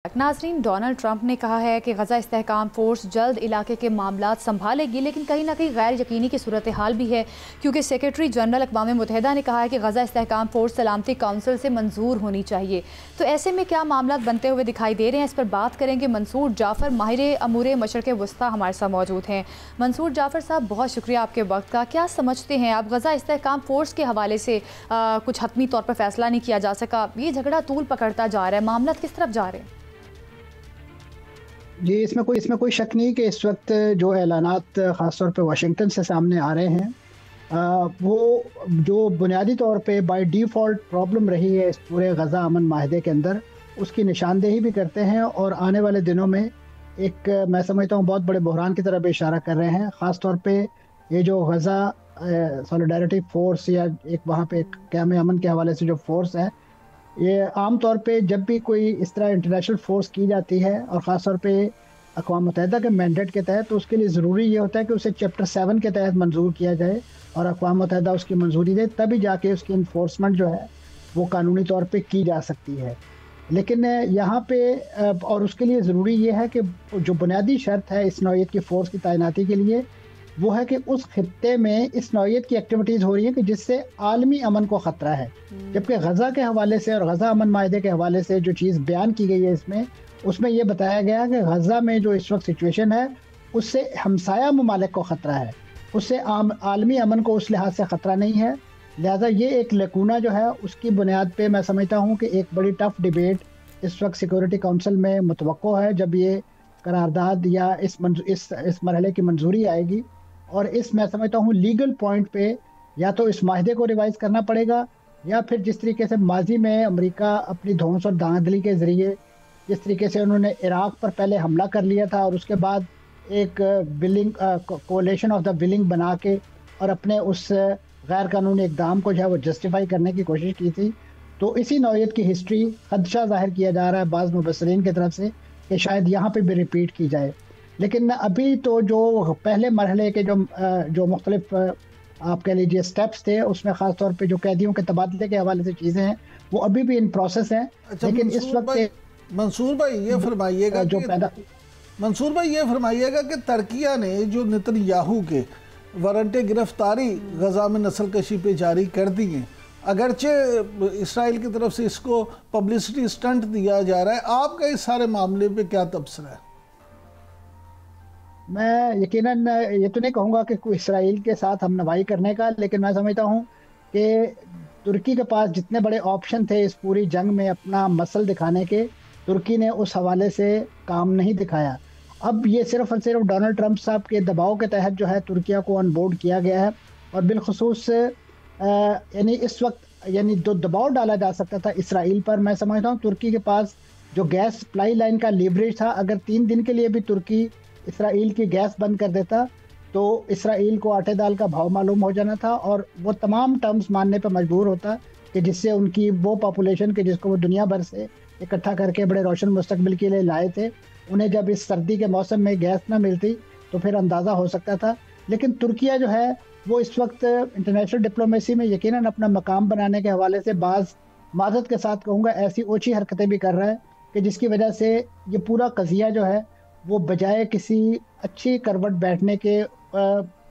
नाज़रीन, Donald Trump ने कहा है कि गजा इस्तेहकाम फोर्स जल्द इलाके के मामलात संभालेगी, लेकिन कहीं ना कहीं गैर यकीनी की सूरत हाल भी है, क्योंकि सेक्रेटरी जनरल अक़वाम मुत्तहिदा ने कहा है कि गजा इस्तेहकाम फोर्स सलामती काउंसिल से मंजूर होनी चाहिए। तो ऐसे में क्या मामलात बनते हुए दिखाई दे रहे हैं, इस पर बात करेंगे। मंसूर जाफ़र माहिर अमूर मशरक़ वस्ता हमारे साथ मौजूद हैं। मंसूर जाफ़र साहब, बहुत शुक्रिया आपके वक्त का। क्या समझते हैं आप, गजा इस्तेहकाम फोर्स के हवाले से कुछ हतमी तौर पर फैसला नहीं किया जा सका, ये झगड़ा तूल पकड़ता जा रहा है, मामलात किस तरफ जा रहे हैं? जी, इसमें कोई शक नहीं कि इस वक्त जो ऐलानात ख़ास तौर पे वाशिंगटन से सामने आ रहे हैं, वो जो बुनियादी तौर पे बाय डिफ़ॉल्ट प्रॉब्लम रही है इस पूरे गज़ा अमन माहदे के अंदर, उसकी निशानदेही भी करते हैं और आने वाले दिनों में एक मैं समझता हूँ बहुत बड़े बहरान की तरफ इशारा कर रहे हैं। ख़ास तौर पे ये जो गज़ा सॉलिडारिटी फ़ोर्स या एक वहाँ पे एक क़याम अमन के हवाले से जो फ़ोर्स है, ये आम तौर पे जब भी कोई इस तरह इंटरनेशनल फ़ोर्स की जाती है और ख़ास तौर पे अक़वाम मुत्तहिदा के मैंडेट के तहत, तो उसके लिए ज़रूरी ये होता है कि उसे चैप्टर 7 के तहत मंजूर किया जाए और अक़वाम मुत्तहिदा उसकी मंजूरी दे, तभी जाके उसकी इन्फोर्समेंट जो है वो कानूनी तौर पे की जा सकती है। लेकिन यहाँ पे और उसके लिए ज़रूरी ये है कि जो बुनियादी शर्त है इस नौइयत की फ़ोर्स की तैनाती के लिए, वो है कि उस खित्ते में इस नौइयत की एक्टिविटीज़ हो रही हैं कि जिससे आलमी अमन को ख़तरा है। जबकि गज़ा के हवाले से और गज़ा अमन माहदे के हवाले से जो चीज़ बयान की गई है उसमें ये बताया गया कि गज़ा में जो इस वक्त सिचुएशन है, उससे हमसाया ममालिक को ख़तरा है, उससे आलमी अमन को उस लिहाज से ख़तरा नहीं है। लिहाजा ये एक लकूना जो है उसकी बुनियाद पे मैं समझता हूँ कि एक बड़ी टफ डिबेट इस वक्त सिक्योरिटी काउंसिल में मुतवक्को है, जब ये करारदाद या इस मरहले की मंजूरी आएगी। और इस मैं समझता हूँ लीगल पॉइंट पे या तो इस माहदे को रिवाइज़ करना पड़ेगा, या फिर जिस तरीके से माजी में अमेरिका अपनी धौंस और धांधली के ज़रिए जिस तरीके से उन्होंने इराक़ पर पहले हमला कर लिया था और उसके बाद एक विलिंग कोalition ऑफ द विलिंग बना के और अपने उस गैर कानूनी इक़दाम को जो है वो जस्टिफाई करने की कोशिश की थी, तो इसी नौइयत की हिस्ट्री खदशा ज़ाहिर किया जा रहा है बाज़ मुबस्सिरीन की तरफ से कि शायद यहाँ पे भी रिपीट की जाए। लेकिन अभी तो जो पहले मरहले के जो मुख्तलिफ आप कह लीजिए स्टेप्स थे, उसमें ख़ास तौर पे जो कैदियों के तबादले के हवाले से चीज़ें हैं वो अभी भी इन प्रोसेस हैं। अच्छा, लेकिन इस वक्त मंसूर भाई ये फरमाइएगा कि तुर्किया ने जो नेतन्याहू के वारंट गिरफ्तारी गजा में नस्ल कशी पे जारी कर दी है, अगरचे इसराइल की तरफ से इसको पब्लिसिटी स्टंट दिया जा रहा है, आपका इस सारे मामले पे क्या तबसरा है? मैं यकीनन ये तो नहीं कहूँगा कि कोई इसराइल के साथ हमनवाई करने का, लेकिन मैं समझता हूँ कि तुर्की के पास जितने बड़े ऑप्शन थे इस पूरी जंग में अपना मसल दिखाने के, तुर्की ने उस हवाले से काम नहीं दिखाया। अब ये सिर्फ़ और सिर्फ डोनाल्ड ट्रंप साहब के दबाव के तहत जो है तुर्किया को ऑन बोर्ड किया गया है, और बिलखुसूस यानी इस वक्त यानी जो दबाव डाला जा सकता था इसराइल पर, मैं समझता हूँ तुर्की के पास जो गैस सप्लाई लाइन का लीवरेज था, अगर 3 दिन के लिए भी तुर्की इसराइल की गैस बंद कर देता तो इसराइल को आटे दाल का भाव मालूम हो जाना था और वो तमाम टर्म्स मानने पर मजबूर होता कि जिससे उनकी वो पॉपुलेशन के जिसको वो दुनिया भर से इकट्ठा करके बड़े रोशन मुस्तकबिल के लिए लाए थे, उन्हें जब इस सर्दी के मौसम में गैस ना मिलती तो फिर अंदाज़ा हो सकता था। लेकिन तुर्किया जो है वो इस वक्त इंटरनेशनल डिप्लोमेसी में यकीनन अपना मकाम बनाने के हवाले से बाज़ माज़रत के साथ कहूँगा ऐसी ओछी हरकतें भी कर रहा है कि जिसकी वजह से ये पूरा कज़िया जो है वो बजाय किसी अच्छी करवट बैठने के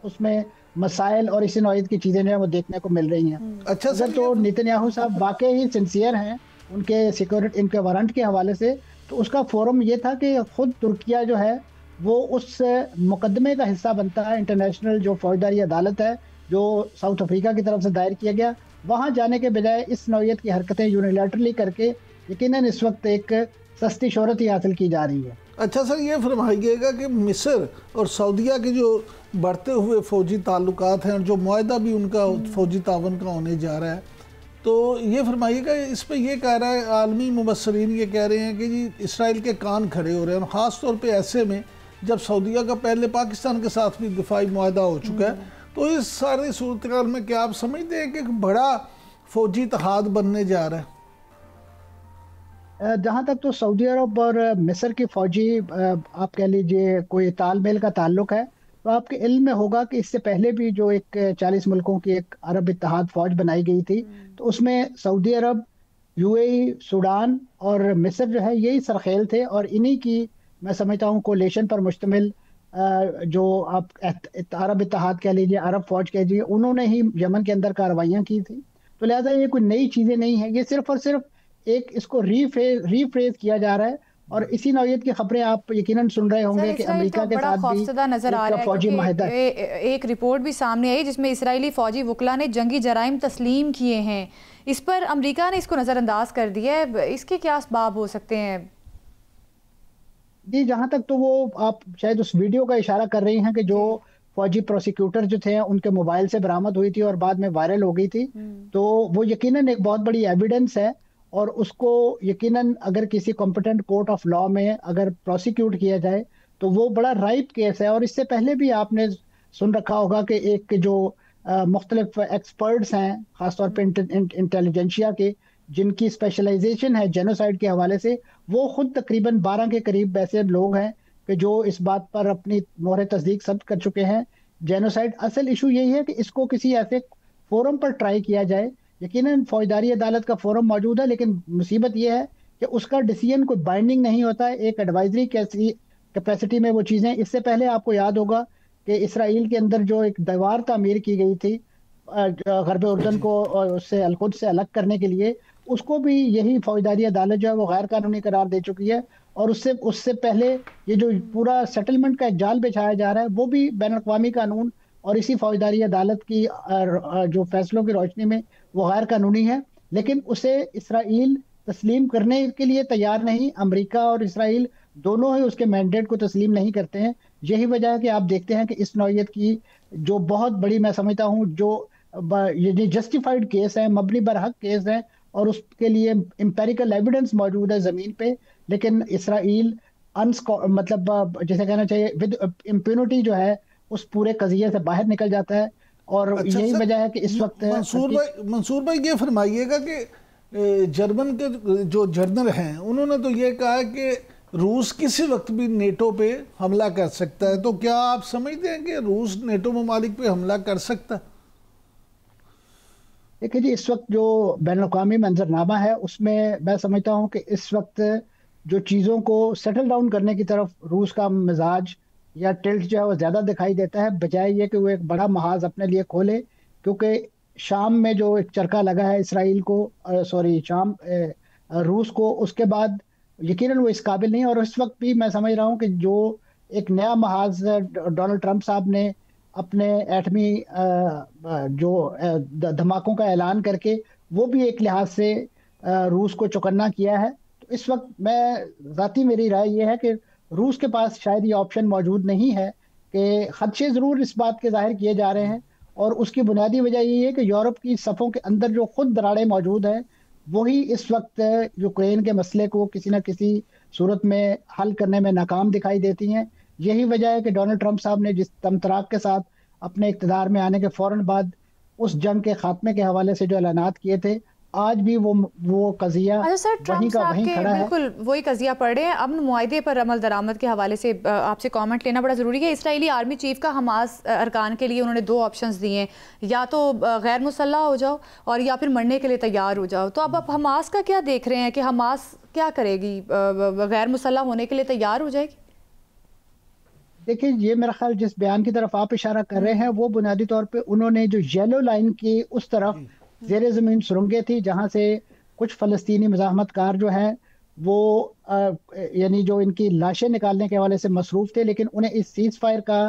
उसमें मसाइल और इसी नौइयत की चीज़ें जो है वो देखने को मिल रही हैं। अच्छा अगर तो नेतन्याहू साहब वाकई ही सिंसियर हैं उनके सिक्योरिटी इनके वारंट के हवाले से, तो उसका फोरम ये था कि खुद तुर्किया जो है वो उस मुकदमे का हिस्सा बनता है, इंटरनेशनल जो फौजदारी अदालत है जो साउथ अफ्रीका की तरफ से दायर किया गया, वहाँ जाने के बजाय इस नौइयत की हरकतें यूनिलैटरली करके यकीनन इस वक्त एक सस्ती शोहरत ही हासिल की जा रही है। अच्छा सर, ये फरमाइएगा कि मिस्र और सऊदीया के जो बढ़ते हुए फ़ौजी ताल्लुकात हैं और जो मुआहदा भी उनका फ़ौजी तावन का होने जा रहा है, तो ये फरमाइएगा इस पे ये कह रहा है आलमी मुबस्सिरीन ये कह रहे हैं कि जी इसराइल के कान खड़े हो रहे हैं, और ख़ास तौर पे ऐसे में जब सऊदीया का पहले पाकिस्तान के साथ भी दिफाई मुआहदा हो चुका है, तो इस सारी सूरत हाल में क्या आप समझते हैं कि एक बड़ा फ़ौजी इत्तेहाद बनने जा रहा है? जहाँ तक तो सऊदी अरब और मिस्र की फ़ौजी आप कह लीजिए कोई तालमेल का ताल्लुक है, तो आपके इल्म में होगा कि इससे पहले भी जो एक 40 मुल्कों की एक अरब इत्तेहाद फ़ौज बनाई गई थी, तो उसमें सऊदी अरब यूएई, सूडान और मिस्र जो है यही सरखेल थे, और इन्हीं की मैं समझता हूँ कोलेशन पर मुश्तमिल जो आप अरब इत्तेहाद कह लीजिए, अरब फौज कह लीजिए, उन्होंने ही यमन के अंदर कार्रवाइयाँ की थी। तो लिहाजा ये कोई नई चीज़ें नहीं है, ये सिर्फ और सिर्फ एक इसको रीफ्रेज किया जा रहा है। और इसी नौयत की खबरें आप यकीनन सुन रहे होंगे कि अमेरिका के साथ भी नजर आ रहा है, फौजी माहिदा। एक रिपोर्ट भी सामने आई जिसमें इसराइली फौजी वकला ने जंगी जराइम तस्लीम किए हैं। इस पर अमेरिका ने इसको नज़रअंदाज कर दिया है, इसके क्या असबाब हो सकते हैं? जी, जहाँ तक तो वो आप शायद उस वीडियो का इशारा कर रही हैं कि जो फौजी प्रोसिक्यूटर जो थे उनके मोबाइल से बरामद हुई थी और बाद में वायरल हो गई थी, तो वो यकीनन एक बहुत बड़ी एविडेंस है। और उसको यकीनन अगर किसी कॉम्पिटेंट कोर्ट ऑफ लॉ में अगर प्रोसिक्यूट किया जाए तो वो बड़ा राइप केस है। और इससे पहले भी आपने सुन रखा होगा कि एक जो मुख्तलिफ एक्सपर्ट्स हैं ख़ासतौर पर इंटेलिजेंशिया के, जिनकी स्पेशलाइजेशन है जेनोसाइड के हवाले से, वो खुद तकरीबन 12 के करीब ऐसे लोग हैं कि जो इस बात पर अपनी मोहर तस्दीक सब कर चुके हैं। जेनोसाइड असल इशू यही है कि इसको किसी ऐसे फोरम पर ट्राई किया जाए। यकीनन फौजदारी अदालत का फोरम मौजूद है, लेकिन मुसीबत यह है कि उसका डिसीजन कोई बाइंडिंग नहीं होता है, एक एडवाइजरी कैपेसिटी में वो चीज़ें। इससे पहले आपको याद होगा कि इसराइल के अंदर जो एक दीवार तामीर की गई थी गरब उर्दन को उससे अलखुद से अलग करने के लिए, उसको भी यही फौजदारी अदालत जो है वो गैर कानूनी करार दे चुकी है। और उससे पहले ये जो पूरा सेटलमेंट का एक जाल बिछाया जा रहा है वो भी बैन अवी कानून और इसी फौजदारी अदालत की जो फैसलों की रोशनी में वो गैर कानूनी है। लेकिन उसे इसराइल तस्लीम करने के लिए तैयार नहीं। अमेरिका और इसराइल दोनों ही उसके मैंडेट को तस्लीम नहीं करते हैं। यही वजह है कि आप देखते हैं कि इस नौयत की जो बहुत बड़ी मैं समझता हूँ जो ये जस्टिफाइड केस है, मबनी बरहक केस है, और उसके लिए एम्पेरिकल एविडेंस मौजूद है ज़मीन पे, लेकिन इसराइल मतलब जैसे कहना चाहिए विद इम्प्यूनिटी जो है उस पूरे कज़िये से बाहर निकल जाता है। और यही वजह है कि इस वक्त मंसूर भाई ये फरमाइएगा कि जर्मन के जो जनरल हैं उन्होंने तो ये कहा कि रूस किसी वक्त भी नेटो पे हमला कर सकता है, तो क्या आप समझते हैं कि रूस नेटो ममालिक पे हमला कर सकता है? देखिए जी, इस वक्त जो बैनुल-अक़वामी मंजरनामा है उसमें मैं समझता हूँ कि इस वक्त जो चीज़ों को सेटल डाउन करने की तरफ रूस का मिजाज या टिल्ट जो है वो ज़्यादा दिखाई देता है, बजाय ये कि वो एक बड़ा महाज अपने लिए खोले। क्योंकि शाम में जो एक चरका लगा है इसराइल को रूस को, उसके बाद यकीनन वो इस काबिल नहीं। और इस वक्त भी मैं समझ रहा हूँ कि जो एक नया महाज डोनाल्ड ट्रंप साहब ने अपने एटमी जो धमाकों का ऐलान करके वो भी एक लिहाज से रूस को चौकन्ना किया है। तो इस वक्त ज़ाती मेरी राय ये है कि रूस के पास शायद ये ऑप्शन मौजूद नहीं है कि खदशे ज़रूर इस बात के जाहिर किए जा रहे हैं, और उसकी बुनियादी वजह ये है कि यूरोप की सफ़ों के अंदर जो खुद दरारें मौजूद हैं वही इस वक्त यूक्रेन के मसले को किसी न किसी सूरत में हल करने में नाकाम दिखाई देती हैं। यही वजह है कि डोनाल्ड ट्रंप साहब ने जिस तमतराक के साथ अपने इक़्तिदार में आने के फ़ौरन बाद उस जंग के खात्मे के हवाले से जो ऐलानात किए थे, आज भी वो कज़िया वहीं का वहीं खड़ा है। बिल्कुल वही कज़िया पड़ रहे हैं। अमन मुआहदे पर अमल दरामद के हवाले से आपसे कमेंट लेना बड़ा ज़रूरी है। इसराइली आर्मी चीफ का हमास अरकान के लिए उन्होंने 2 ऑप्शंस दिए हैं, या तो गैर मुसल्लह हो जाओ और या फिर मरने के लिए तैयार हो जाओ। तो अब आप हमास का क्या देख रहे हैं कि हमास क्या करेगी? गैर मुसल्लह होने के लिए तैयार हो जाएगी? देखिए, ये मेरा ख्याल जिस बयान की तरफ आप इशारा कर रहे हैं वो बुनियादी तौर पे उन्होंने जो येलो लाइन की उस तरफ ज़ेरे ज़मीन सुरंगें थी जहाँ से कुछ फ़लस्तीनी मज़ाहमतकार जो हैं वो यानी जो इनकी लाशें निकालने के हवाले से मसरूफ़ थे, लेकिन उन्हें इस सीज़ फायर का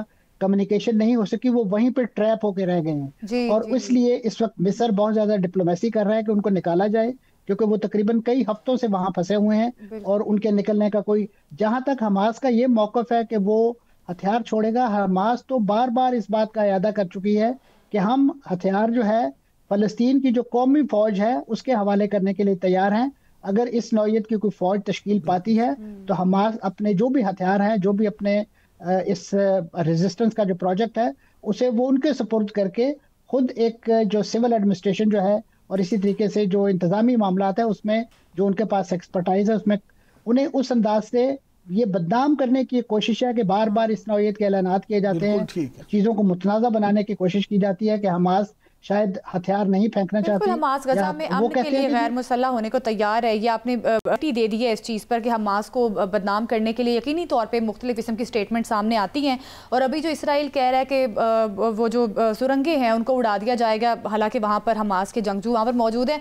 कम्युनिकेशन नहीं हो सकी, वो वहीं पर ट्रैप होकर रह गए हैं। और इसलिए इस वक्त मिस्र बहुत ज़्यादा डिप्लोमेसी कर रहा है कि उनको निकाला जाए, क्योंकि वो तकरीबन कई हफ्तों से वहाँ फंसे हुए हैं और उनके निकलने का कोई, जहाँ तक हमास का ये मौक़िफ़ है कि वो हथियार छोड़ेगा। हमास तो बार बार इस बात का इरादा कर चुकी है कि हम हथियार जो है फ़लस्तीन की जो कौमी फ़ौज है उसके हवाले करने के लिए तैयार हैं। अगर इस नौयत की कोई फ़ौज तश्कील पाती है तो हमास अपने जो भी हथियार हैं, जो भी अपने इस रेजिस्टेंस का जो प्रोजेक्ट है उसे वो उनके सपुर्द करके खुद एक जो सिविल एडमिनिस्ट्रेशन जो है और इसी तरीके से जो इंतज़ामी मामलात है उसमें जो उनके पास एक्सपर्टाइज है उसमें उन्हें उस अंदाज से ये बदनाम करने की कोशिश है कि बार बार इस नौयत के ऐलानात किए जाते हैं, चीज़ों को मुतनाज़ा बनाने की कोशिश की जाती है कि हमास शायद हथियार नहीं फेंकना चाहती। हमास गजा में अमन के लिए गैर मुसल्लह होने को तैयार है। ये आपने दे दी है इस चीज़ पर कि हमास को बदनाम करने के लिए यकीनी तौर पे मुख्तलिफ किस्म की स्टेटमेंट सामने आती हैं। और अभी जो इसराइल कह रहा है कि वो जो सुरंगें हैं उनको उड़ा दिया जाएगा, हालांकि वहाँ पर हमास के जंगजू वहाँ पर मौजूद हैं।